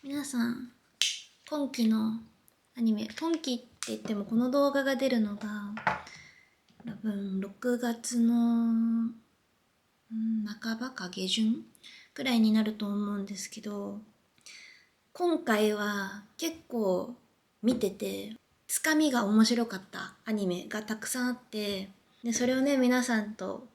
皆さん、今期のアニメ、今期って言ってもこの動画が出るのが、多分6月の半ばか下旬くらいになると思うんですけど、今回は結構見てて、つかみが面白かったアニメがたくさんあって、でそれをね、皆さんと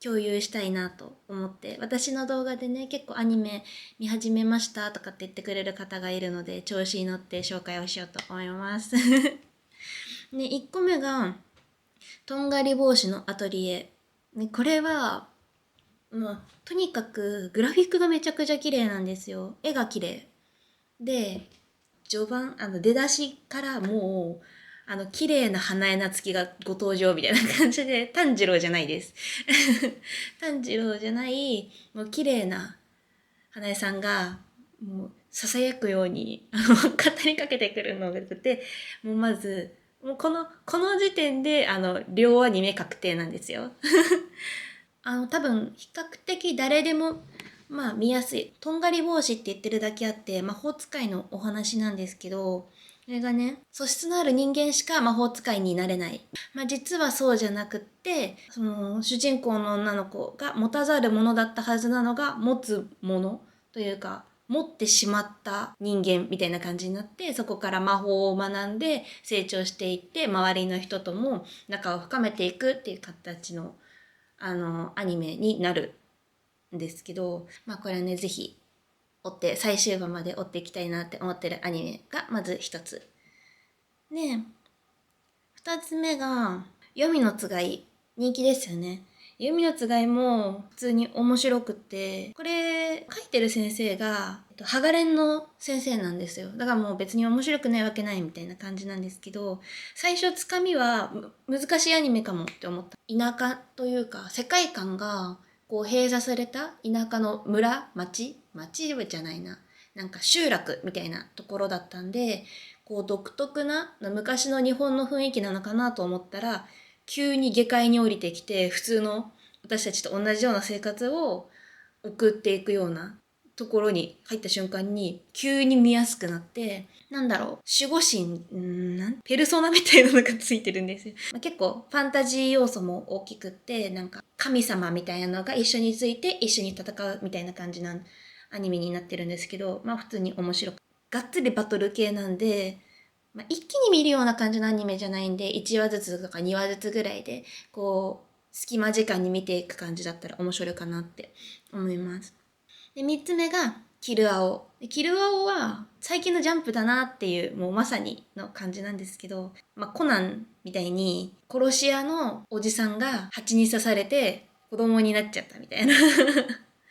共有したいなと思って、私の動画でね、結構アニメ見始めましたとかって言ってくれる方がいるので、調子に乗って紹介をしようと思います。で、1個目が、とんがり帽子のアトリエ。ね、これは、とにかくグラフィックがめちゃくちゃ綺麗なんですよ。絵が綺麗。で、序盤、出だしからもう、綺麗な花江夏樹がご登場みたいな感じで、炭治郎じゃないです。炭治郎じゃない、もう綺麗な花江さんが、もう、囁くように、語りかけてくるのが出て、もうまず、もうこの時点で、両アニメ確定なんですよ。多分、比較的誰でも、見やすい。とんがり帽子って言ってるだけあって、魔法使いのお話なんですけど、それがね、素質のある人間しか魔法使いになれない。実はそうじゃなくって、その、主人公の女の子が持たざるものだったはずなのが、持つものというか、持ってしまった人間みたいな感じになって、そこから魔法を学んで成長していって、周りの人とも仲を深めていくっていう形のアニメになるんですけど、これはね、ぜひ最終話まで追っていきたいなって思ってるアニメがまず一つ。で、二つ目が、黄泉のつがい。人気ですよね。黄泉のつがいも普通に面白くって、これ書いてる先生が、ハガレンの先生なんですよ。だからもう別に面白くないわけないみたいな感じなんですけど、最初つかみは難しいアニメかもって思った。田舎というか、世界観がこう閉鎖された田舎の町じゃないな。なんか集落みたいなところだったんで、こう独特な昔の日本の雰囲気なのかなと思ったら、急に下界に降りてきて普通の私たちと同じような生活を送っていくようなところに入った瞬間に急に見やすくなって、守護神、ペルソナみたいなのがついてるんですよ。結構ファンタジー要素も大きくって、なんか神様みたいなのが一緒について一緒に戦うみたいな感じなアニメになってるんですけど、普通に面白く。がっつりバトル系なんで、一気に見るような感じのアニメじゃないんで、1話ずつとか2話ずつぐらいで、こう、隙間時間に見ていく感じだったら面白いかなって思います。で、3つ目が、キルアオ。キルアオは、最近のジャンプだなっていう、もうまさにの感じなんですけど、コナンみたいに、殺し屋のおじさんが蜂に刺されて、子供になっちゃったみたいな。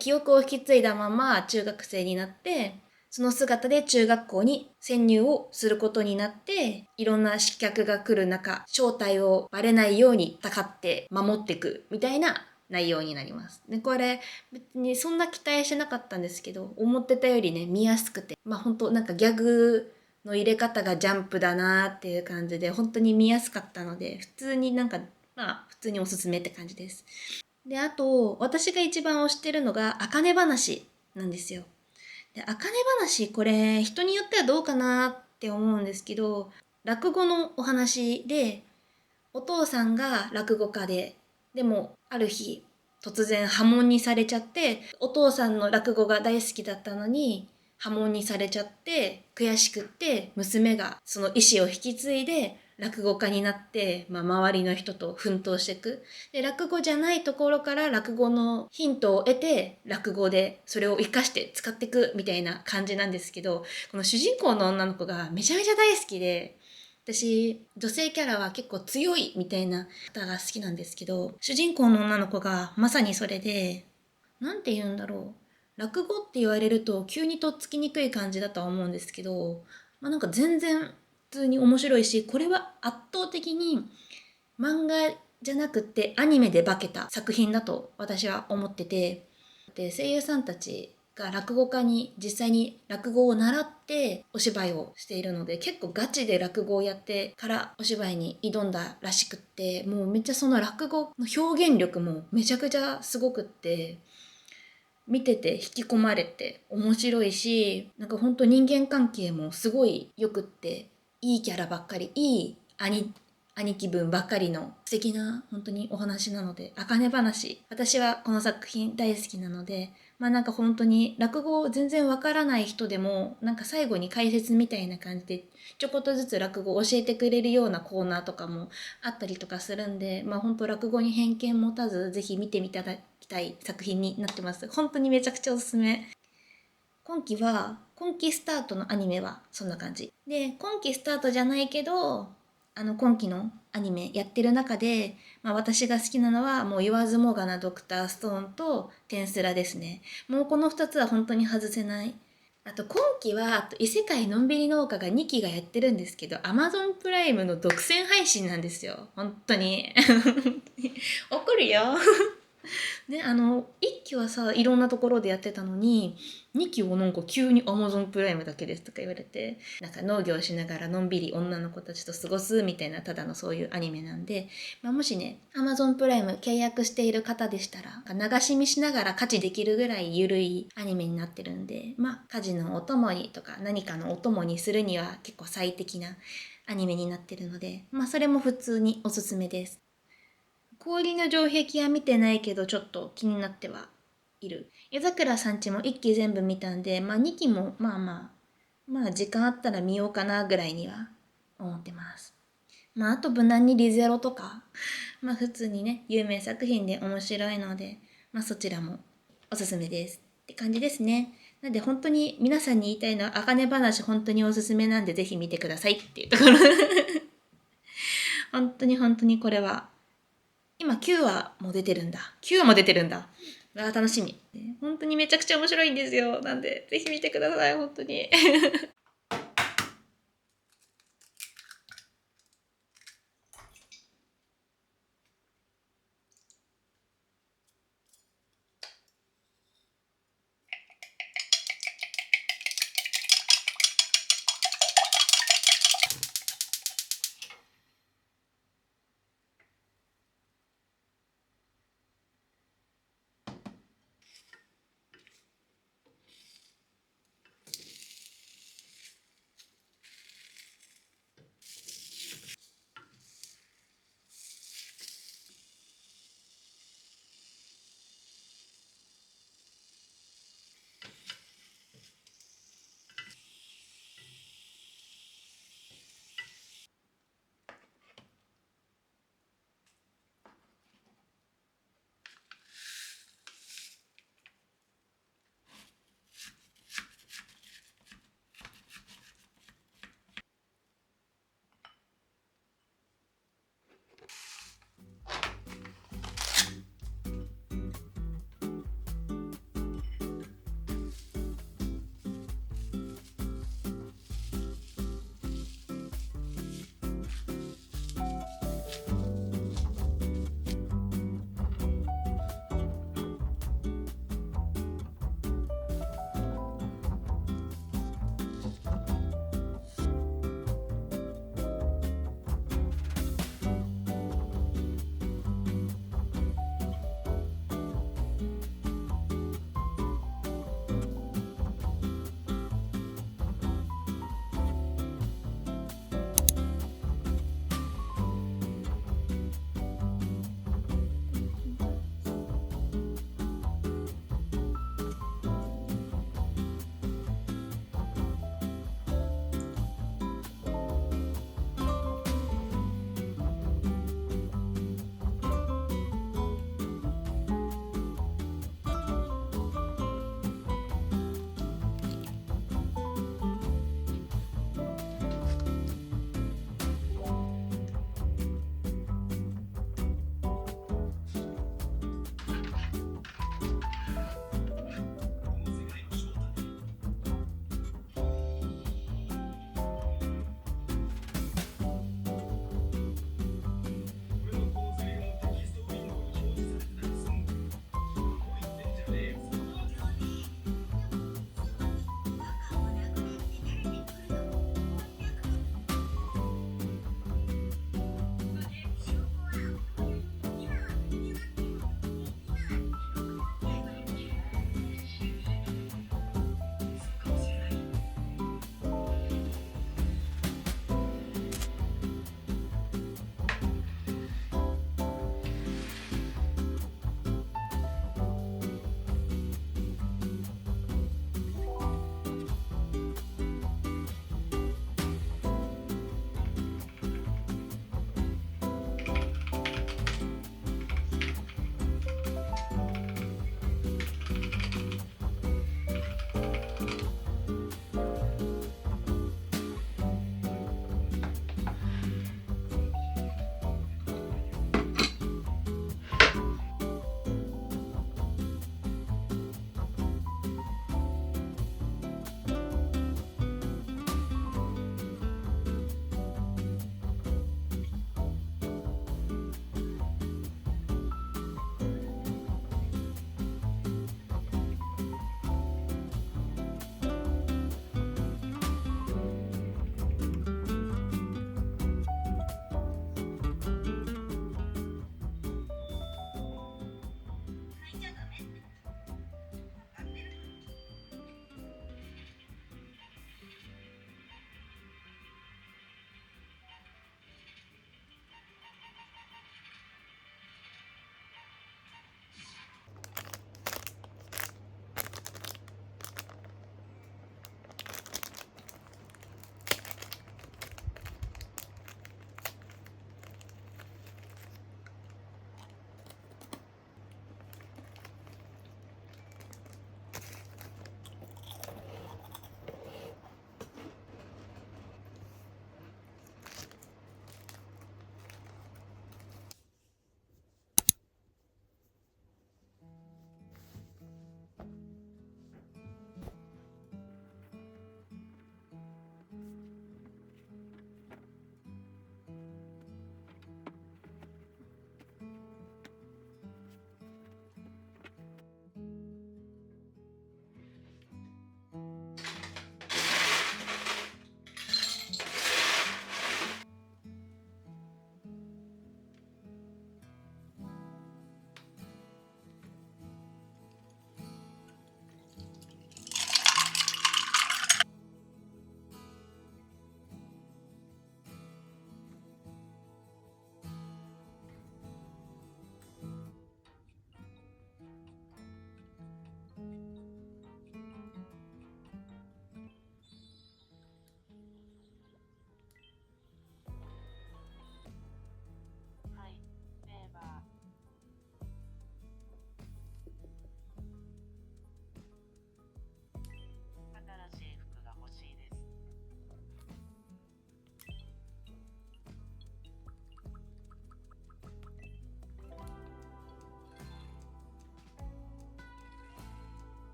記憶を引き継いだまま中学生になって、その姿で中学校に潜入をすることになって、いろんな刺客が来る中、正体をバレないように戦って守っていくみたいな内容になります。で、これ別にそんな期待してなかったんですけど、思ってたよりね、見やすくて、本当なんかギャグの入れ方がジャンプだなっていう感じで、本当に見やすかったので、普通に普通におすすめって感じです。で、あと、私が一番推してるのが、あかね話なんですよ。で、あかね話、これ、人によってはどうかなって思うんですけど、落語のお話で、お父さんが落語家で、でも、ある日、突然破門にされちゃって、お父さんの落語が大好きだったのに、破門にされちゃって、悔しくって、娘がその意思を引き継いで、落語家になって、周りの人と奮闘していく。で、落語じゃないところから落語のヒントを得て、落語でそれを活かして使っていくみたいな感じなんですけど、この主人公の女の子がめちゃめちゃ大好きで、私、女性キャラは結構強いみたいな方が好きなんですけど、主人公の女の子がまさにそれで、なんて言うんだろう。落語って言われると急にとっつきにくい感じだとは思うんですけど、なんか全然普通に面白いし、これは圧倒的に漫画じゃなくってアニメで化けた作品だと私は思ってて、で声優さんたちが落語家に実際に落語を習ってお芝居をしているので、結構ガチで落語をやってからお芝居に挑んだらしくって、もうめっちゃその落語の表現力もめちゃくちゃすごくって、見てて引き込まれて面白いし、なんか本当人間関係もすごいよくって、いいキャラばっかり、いい兄貴分ばっかりの素敵な本当にお話なので、あかね話。私はこの作品大好きなので、まあなんか本当に落語全然わからない人でも、なんか最後に解説みたいな感じで、ちょこっとずつ落語を教えてくれるようなコーナーとかもあったりとかするんで、まあ本当落語に偏見持たず、ぜひ見てみただきたい作品になってます。本当にめちゃくちゃおすすめ。今期スタートのアニメはそんな感じ。で、今期スタートじゃないけど、今期のアニメやってる中で、まあ私が好きなのはもう言わずもがなドクターストーンとテンスラですね。もうこの2つは本当に外せない。あと今期は、異世界のんびり農家が2期がやってるんですけど、Amazon プライムの独占配信なんですよ。本当に。怒るよ。ね、1期はさ、いろんなところでやってたのに、2期をなんか急に Amazon プライムだけですとか言われて、なんか農業しながらのんびり女の子たちと過ごすみたいな、ただのそういうアニメなんで、まあ、もしね、Amazon プライム契約している方でしたら、流し見しながら家事できるぐらいゆるいアニメになってるんで、まあ、家事のお供にとか何かのお供にするには結構最適なアニメになってるので、まあ、それも普通におすすめです。氷の城壁は見てないけどちょっと気になってはいる。夜桜さんちも1期全部見たんで、まあ2期もまあ時間あったら見ようかなぐらいには思ってます。まああと無難にリゼロとか、まあ普通にね、有名作品で面白いので、まあそちらもおすすめです。って感じですね。なんで本当に皆さんに言いたいのは、あかね話本当におすすめなんでぜひ見てくださいっていうところ。本当にこれは今9話も出てるんだ。9話も出てるんだ。わあ、楽しみ。本当にめちゃくちゃ面白いんですよ。なんで、ぜひ見てください、本当に。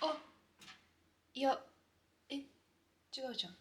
あ、いや、違うじゃん。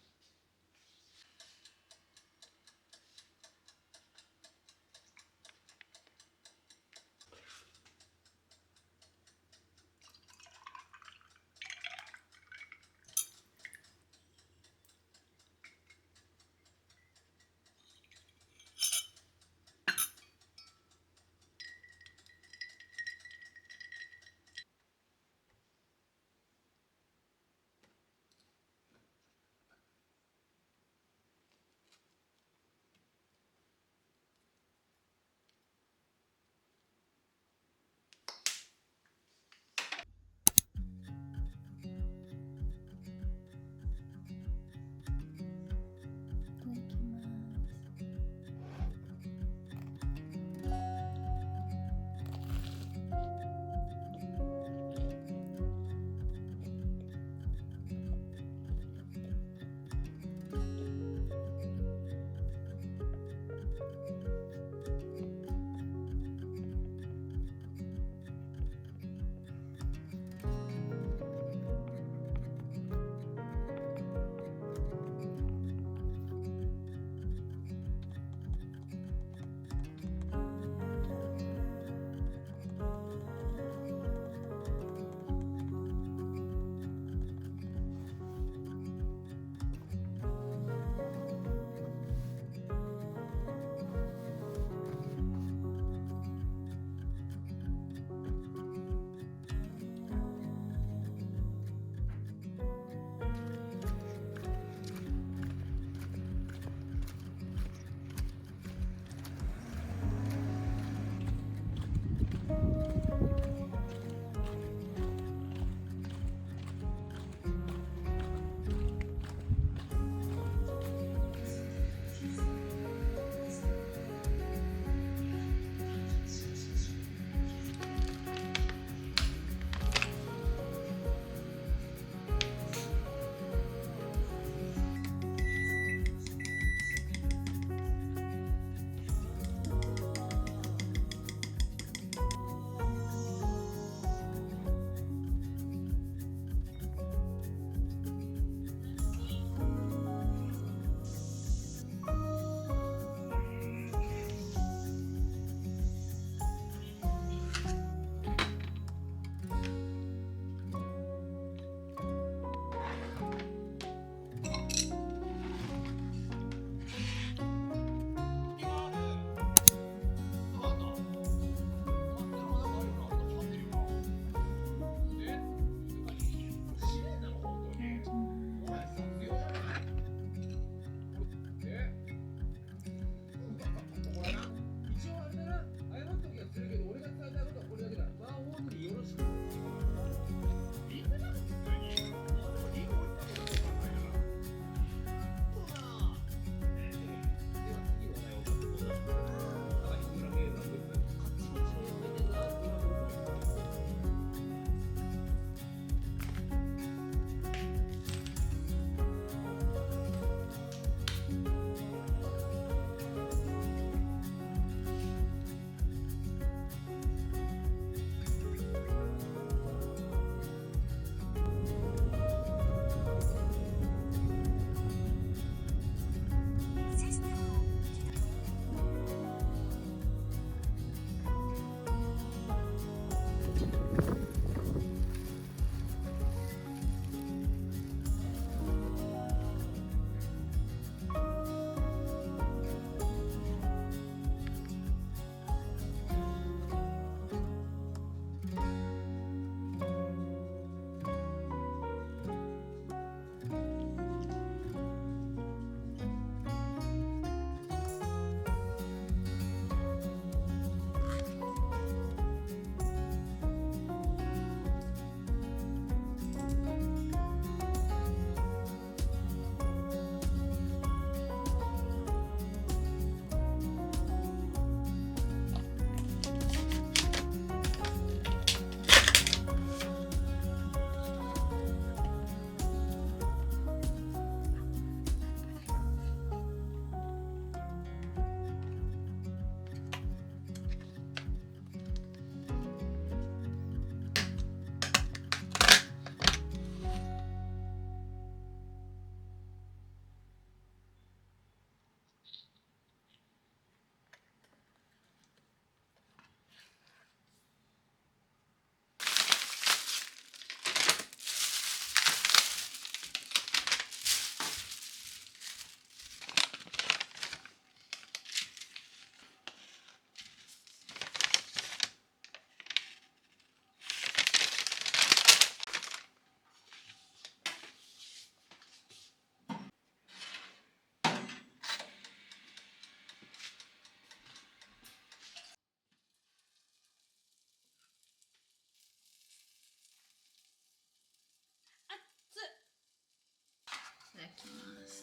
きます。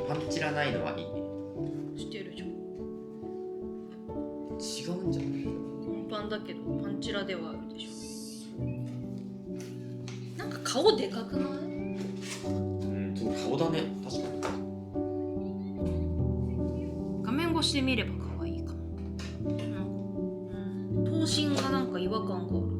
パンチラないのはいいね。してるじゃん。違うんじゃない？パンパンだけどパンチラではあるでしょ。なんか顔でかくない？そう顔だね。確かに。画面越しで見れば可愛いかも。頭身がなんか違和感がある。